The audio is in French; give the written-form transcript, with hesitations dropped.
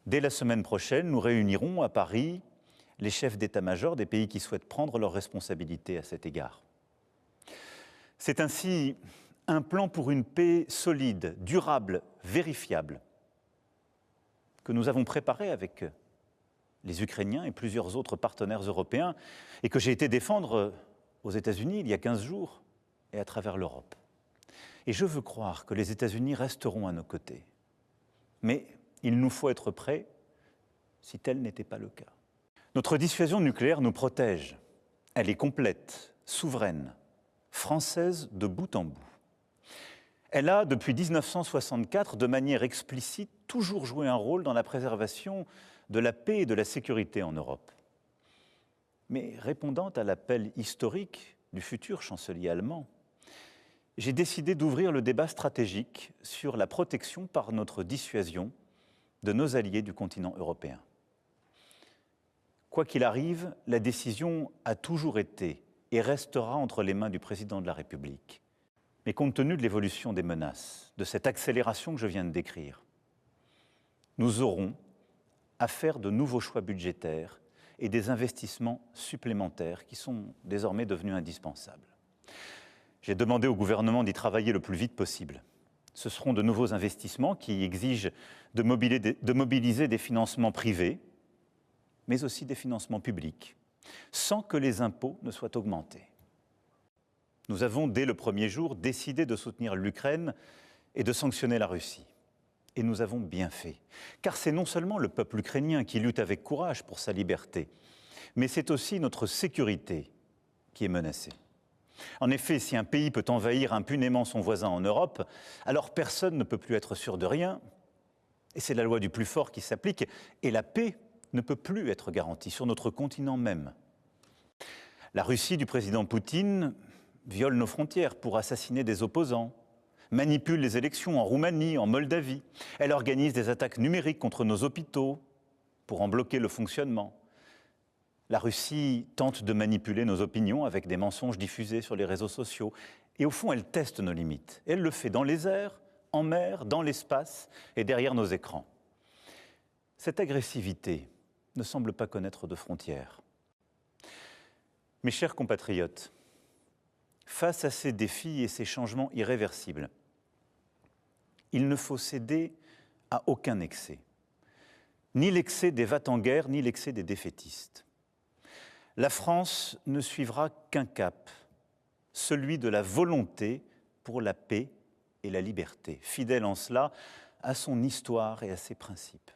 Dès la semaine prochaine, nous réunirons à Paris les chefs d'état-major des pays qui souhaitent prendre leurs responsabilités à cet égard. C'est ainsi un plan pour une paix solide, durable, vérifiable, que nous avons préparé avec les Ukrainiens et plusieurs autres partenaires européens et que j'ai été défendre aux États-Unis il y a 15 jours et à travers l'Europe. Et je veux croire que les États-Unis resteront à nos côtés. Mais il nous faut être prêts si tel n'était pas le cas. Notre dissuasion nucléaire nous protège. Elle est complète, souveraine, française de bout en bout. Elle a, depuis 1964, de manière explicite, toujours joué un rôle dans la préservation de la paix et de la sécurité en Europe. Mais répondant à l'appel historique du futur chancelier allemand, j'ai décidé d'ouvrir le débat stratégique sur la protection par notre dissuasion de nos alliés du continent européen. Quoi qu'il arrive, la décision a toujours été et restera entre les mains du président de la République. Mais compte tenu de l'évolution des menaces, de cette accélération que je viens de décrire, nous aurons à faire de nouveaux choix budgétaires et des investissements supplémentaires qui sont désormais devenus indispensables. J'ai demandé au gouvernement d'y travailler le plus vite possible. Ce seront de nouveaux investissements qui exigent de mobiliser des financements privés, mais aussi des financements publics, sans que les impôts ne soient augmentés. Nous avons, dès le premier jour, décidé de soutenir l'Ukraine et de sanctionner la Russie. Et nous avons bien fait, car c'est non seulement le peuple ukrainien qui lutte avec courage pour sa liberté, mais c'est aussi notre sécurité qui est menacée. En effet, si un pays peut envahir impunément son voisin en Europe, alors personne ne peut plus être sûr de rien, et c'est la loi du plus fort qui s'applique, et la paix ne peut plus être garantie sur notre continent même. La Russie du président Poutine viole nos frontières pour assassiner des opposants, manipule les élections en Roumanie, en Moldavie. Elle organise des attaques numériques contre nos hôpitaux pour en bloquer le fonctionnement. La Russie tente de manipuler nos opinions avec des mensonges diffusés sur les réseaux sociaux. Et au fond, elle teste nos limites. Elle le fait dans les airs, en mer, dans l'espace et derrière nos écrans. Cette agressivité ne semble pas connaître de frontières. Mes chers compatriotes, face à ces défis et ces changements irréversibles, il ne faut céder à aucun excès. Ni l'excès des va-t-en-guerre, ni l'excès des défaitistes. La France ne suivra qu'un cap, celui de la volonté pour la paix et la liberté, fidèle en cela à son histoire et à ses principes.